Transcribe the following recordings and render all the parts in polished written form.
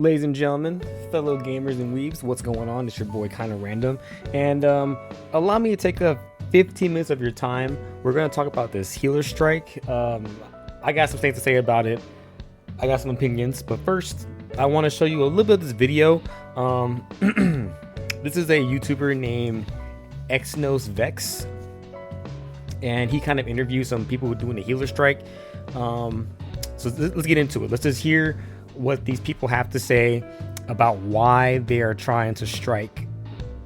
Ladies and gentlemen, fellow gamers and weebs, what's going on? It's your boy Kinda Random, and allow me to take a 15 minutes of your time. We're gonna talk about this healer strike. I got some things to say about it. I got some opinions, but first, I want to show you a little bit of this video. This is a YouTuber named ffxiv, and he kind of interviews some people who are doing the healer strike. So let's get into it. Let's just hear what these people have to say about why they are trying to strike,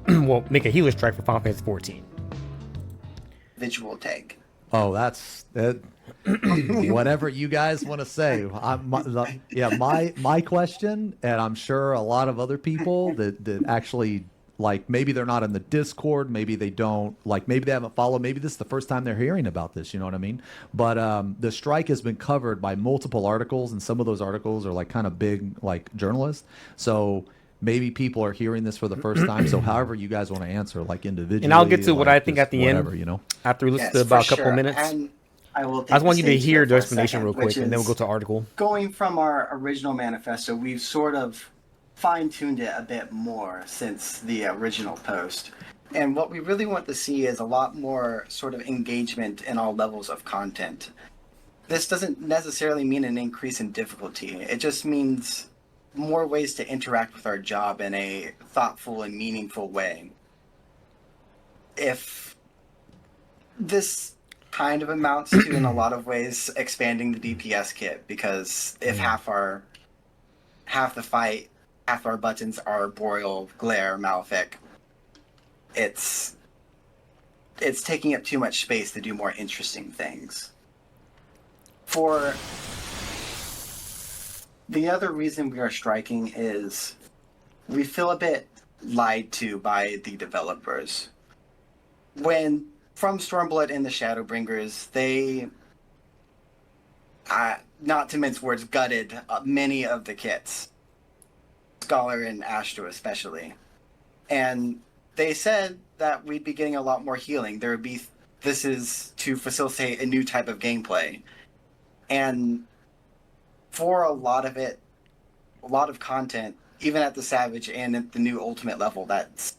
well, make a healer strike for Final Fantasy 14. Visual take. Oh, that's it. Whatever you guys want to say. My question, and I'm sure a lot of other people that actually, like, maybe they're not in the Discord, maybe they don't, like, maybe they haven't followed, maybe this is the first time they're hearing about this, you know what I mean? But the strike has been covered by multiple articles, and some of those articles are like kind of big, like, journalists. So maybe people are hearing this for the first time. So however you guys want to answer, like, individually. And I'll get to what like, I think at the whatever, end, you know, after we listen to about a couple minutes. And I will. I just want you to stage hear here the for a explanation second, real quick, which and then we'll is go to the article. Going from our original manifesto, we've sort of fine-tuned it a bit more since the original post. And what we really want to see is a lot more sort of engagement in all levels of content. This doesn't necessarily mean an increase in difficulty. It just means more ways to interact with our job in a thoughtful and meaningful way. If this kind of amounts to, in a lot of ways, expanding the DPS kit, because if half the fight, half our buttons are Boreal, Glare, Malefic, it's taking up too much space to do more interesting things. For the other reason we are striking is we feel a bit lied to by the developers. When from Stormblood and the Shadowbringers, they, not to mince words, gutted many of the kits. Scholar and Astro especially. And they said that we'd be getting a lot more healing. This is to facilitate a new type of gameplay. And for a lot of it, a lot of content, even at the Savage and at the new Ultimate level, that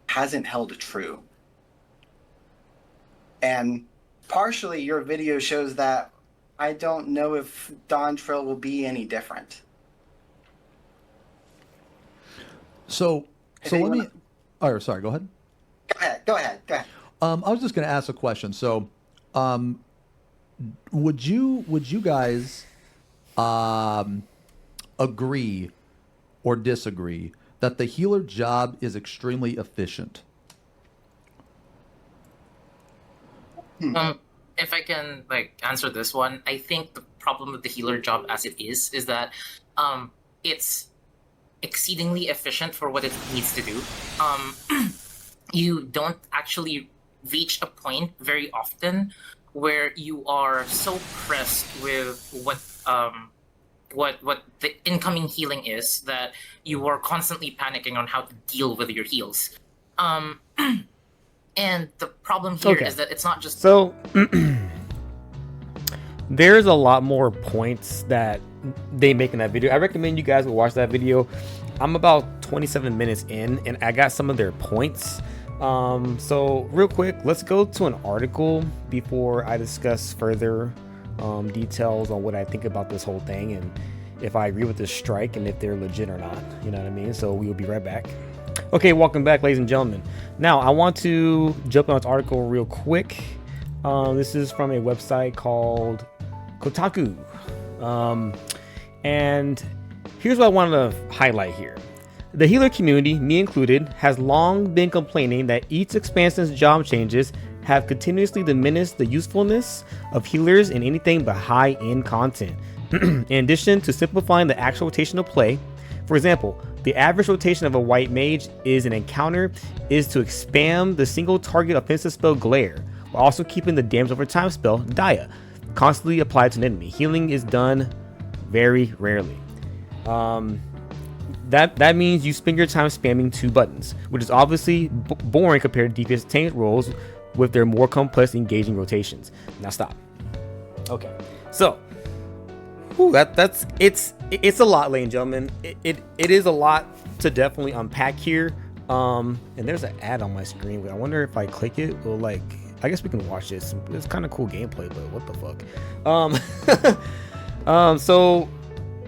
hasn't held true. And partially your video shows that. I don't know if Dawn Trail will be any different. So let me. Oh, sorry. Go ahead. Go ahead. I was just going to ask a question. So, would you guys agree or disagree that the healer job is extremely efficient? If I can answer this one, I think the problem with the healer job as it is that it's exceedingly efficient for what it needs to do. You don't actually reach a point very often where you are so pressed with what the incoming healing is that you are constantly panicking on how to deal with your heals. And the problem here is that it's not just... So, there's a lot more points that they make in that video. I recommend you guys go watch that video. I'm about 27 minutes in, and I got some of their points. So, real quick, let's go to an article before I discuss further details on what I think about this whole thing, and if I agree with this strike, and if they're legit or not. You know what I mean? So, we will be right back. Okay, welcome back, ladies and gentlemen. Now, I want to jump on this article real quick. This is from a website called Kotaku. And here's what I wanted to highlight here. The healer community, me included, has long been complaining that each expansion's job changes have continuously diminished the usefulness of healers in anything but high-end content. In addition to simplifying the actual rotation of play, for example, the average rotation of a white mage is an encounter is to spam the single target offensive spell Glare, while also keeping the damage over time spell Dia constantly applied to an enemy. Healing is done very rarely. That means you spend your time spamming two buttons, which is obviously boring compared to DPS tank roles with their more complex engaging rotations. Now stop. Okay, so Ooh, it's a lot, ladies and gentlemen. It is a lot to definitely unpack here. And there's an ad on my screen. I wonder if I click it, will like, I guess we can watch this. It's kind of cool gameplay, but what the fuck? So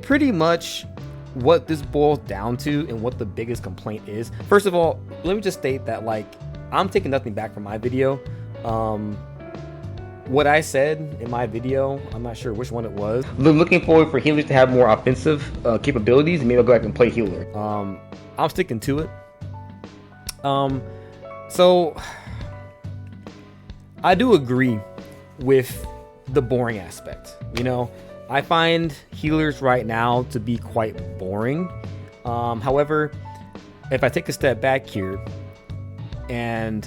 pretty much what this boils down to and what the biggest complaint is. First of all, let me just state that like I'm taking nothing back from my video. What I said in my video, I'm not sure which one it was. Looking forward for healers to have more offensive capabilities, and maybe I'll go back and play healer. I'm sticking to it. So I do agree with the boring aspect. You know, I find healers right now to be quite boring. However, if I take a step back here, and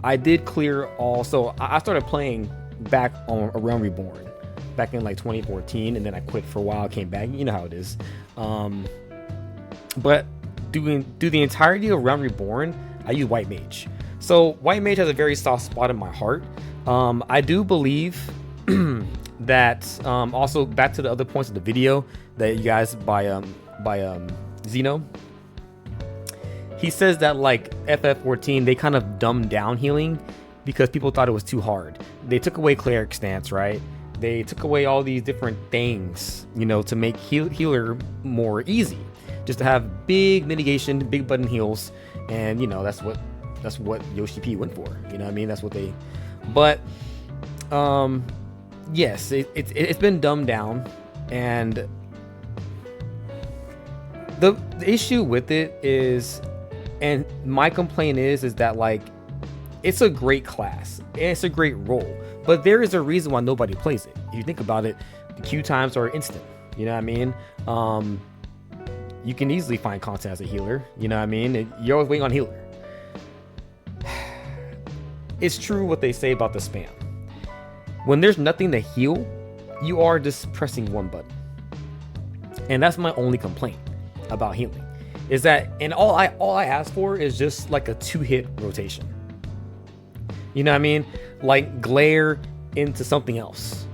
I did clear all, so I started playing back on A Realm Reborn back in like 2014, and then I quit for a while, came back. You know how it is. But do the entirety of Realm Reborn, I use White Mage. So White Mage has a very soft spot in my heart. I do believe that also back to the other points of the video that you guys by Zeno. He says that like FF14 they kind of dumbed down healing because people thought it was too hard. They took away cleric stance, right? They took away all these different things, you know, to make healer more easy, just to have big mitigation, big button heals, and you know that's what Yoshi P went for. You know what I mean? That's what they. But yes, it's been dumbed down, and the issue with it is, and my complaint is that like it's a great class and it's a great role, but there is a reason why nobody plays it. If you think about it, the queue times are instant. You know what I mean? You can easily find content as a healer. You know what I mean? You're always waiting on healer. It's true what they say about the spam. When there's nothing to heal, you are just pressing one button. And that's my only complaint about healing. Is that, and all I ask for is just like a 2-hit rotation. You know what I mean? Like glare into something else.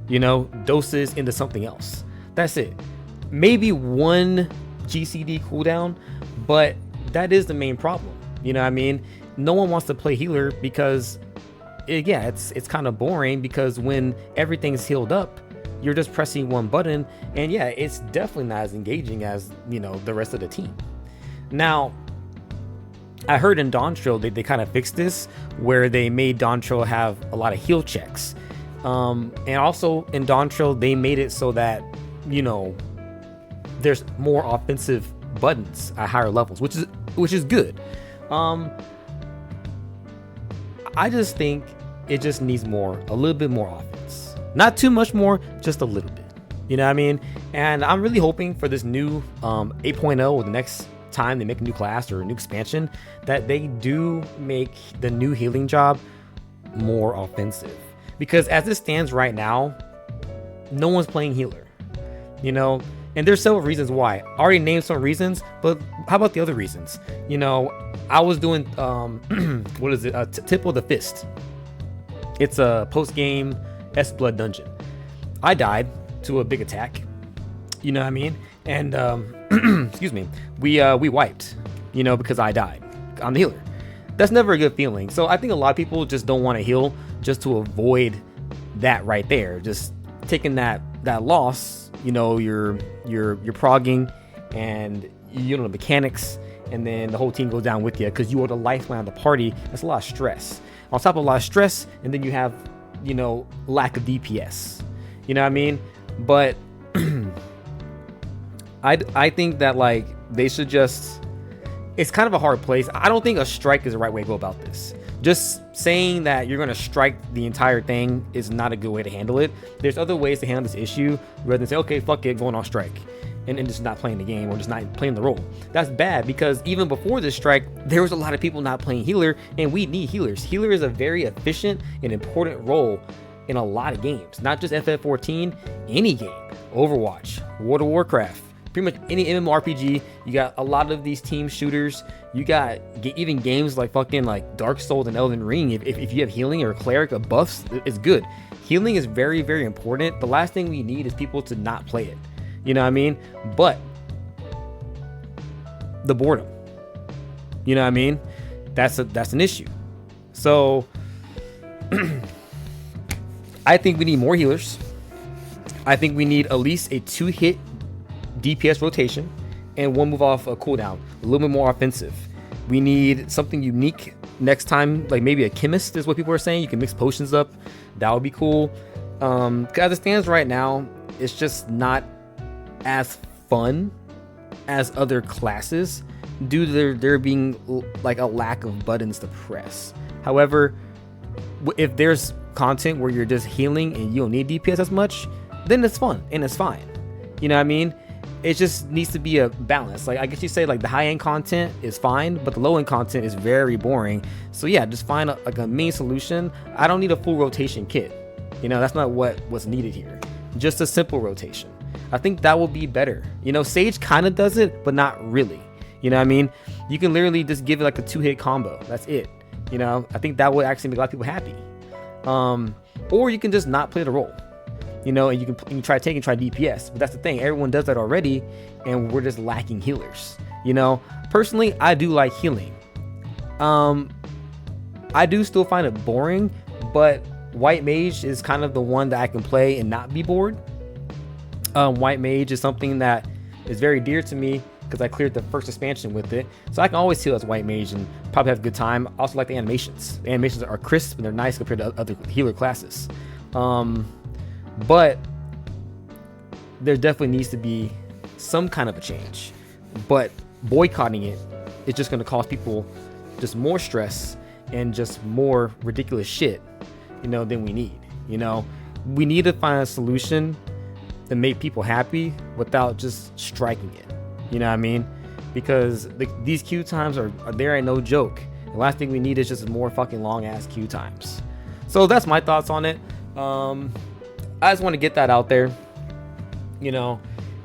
You know, doses into something else. That's it. Maybe one GCD cooldown, but that is the main problem. You know what I mean? No one wants to play healer because it's kind of boring, because when everything's healed up, you're just pressing one button, and yeah, it's definitely not as engaging as, you know, the rest of the team. Now, I heard in Dawn Trail they kind of fixed this, where they made Dawn Trail have a lot of heal checks. And also in Dawn Trail, they made it so that, you know, there's more offensive buttons at higher levels, which is good. I just think it just needs a little bit more offense. Not too much more, just a little bit. You know what I mean? And I'm really hoping for this new 8.0, or the next time they make a new class or a new expansion, that they do make the new healing job more offensive. Because as it stands right now, no one's playing healer. You know? And there's several reasons why. I already named some reasons, but how about the other reasons? You know, I was doing, what is it? Tip of the Fist. It's a post-game S-Blood dungeon. I died to a big attack. You know what I mean? And, excuse me, we wiped, you know, because I died. I'm the healer. That's never a good feeling. So I think a lot of people just don't want to heal just to avoid that right there. Just taking that loss, you know, you're progging and you don't know the mechanics, and then the whole team goes down with you because you are the lifeline of the party. That's a lot of stress. On top of a lot of stress, and then you have, you know, lack of DPS. You know what I mean? But I think that like they should just, it's kind of a hard place. I don't think a strike is the right way to go about this. Just saying that you're going to strike the entire thing is not a good way to handle it. There's other ways to handle this issue rather than say, okay, fuck it, going on strike, and just not playing the game or just not playing the role. That's bad, because even before this strike, there was a lot of people not playing healer, and we need healers. Healer is a very efficient and important role in a lot of games, not just FF14, any game, Overwatch, World of Warcraft, pretty much any MMORPG. You got a lot of these team shooters. You got even games like fucking like Dark Souls and Elden Ring. If you have healing or cleric or buffs, it's good. Healing is very, very important. The last thing we need is people to not play it. You know what I mean? But the boredom, you know what I mean? That's an issue. So I think we need more healers. I think we need at least a 2-hit DPS rotation and 1 move off a cooldown, a little bit more offensive. We need something unique next time, like maybe a chemist is what people are saying. You can mix potions up. That would be cool. 'Cause as it stands right now, it's just not as fun as other classes due to there being like a lack of buttons to press. However, if there's content where you're just healing and you don't need DPS as much, then it's fun and it's fine. You know what I mean? It just needs to be a balance. Like, I guess you say like the high end content is fine, but the low end content is very boring. So yeah, just find like a main solution. I don't need a full rotation kit. You know, that's not what's needed here. Just a simple rotation. I think that will be better. You know, Sage kind of does it, but not really. You know what I mean? You can literally just give it like a 2-hit combo. That's it. You know, I think that would actually make a lot of people happy. Or you can just not play the role. You know, and you can try DPS, but that's the thing. Everyone does that already, and we're just lacking healers. You know, personally, I do like healing. I do still find it boring, but White Mage is kind of the one that I can play and not be bored. White Mage is something that is very dear to me because I cleared the first expansion with it, so I can always heal as White Mage and probably have a good time. I also like the animations. The animations are crisp and they're nice compared to other healer classes. But there definitely needs to be some kind of a change. But boycotting it is just going to cause people just more stress and just more ridiculous shit, you know, than we need. You know, we need to find a solution to make people happy without just striking it. You know what I mean? Because these queue times are there ain't no joke. The last thing we need is just more fucking long ass queue times. So that's my thoughts on it. I just want to get that out there. You know,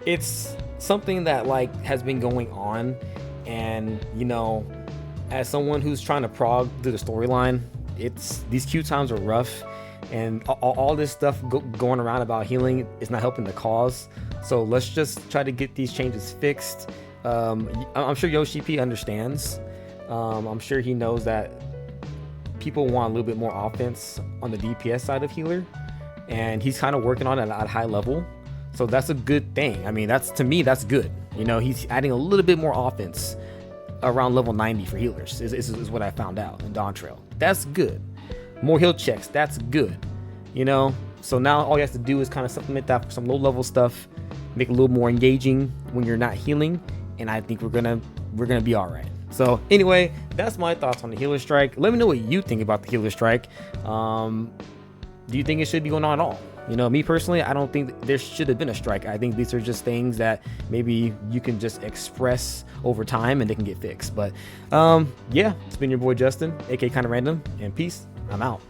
it's something that like has been going on, and you know, as someone who's trying to prog through the storyline, these queue times are rough, and all this stuff going around about healing is not helping the cause. So let's just try to get these changes fixed. I'm sure Yoshi P understands. I'm sure he knows that people want a little bit more offense on the DPS side of healer, and he's kind of working on it at a high level. So that's a good thing. I mean, to me, that's good. You know, he's adding a little bit more offense around level 90 for healers is what I found out in Dawn Trail. That's good. More heal checks, that's good. You know, so now all you have to do is kind of supplement that for some low level stuff, make it a little more engaging when you're not healing, and I think we're gonna be all right. So anyway, that's my thoughts on the healer strike. Let me know what you think about the healer strike. Do you think it should be going on at all? You know, me personally, I don't think there should have been a strike. I think these are just things that maybe you can just express over time and they can get fixed. But yeah, it's been your boy Justin, aka Kinda Random, and peace. I'm out.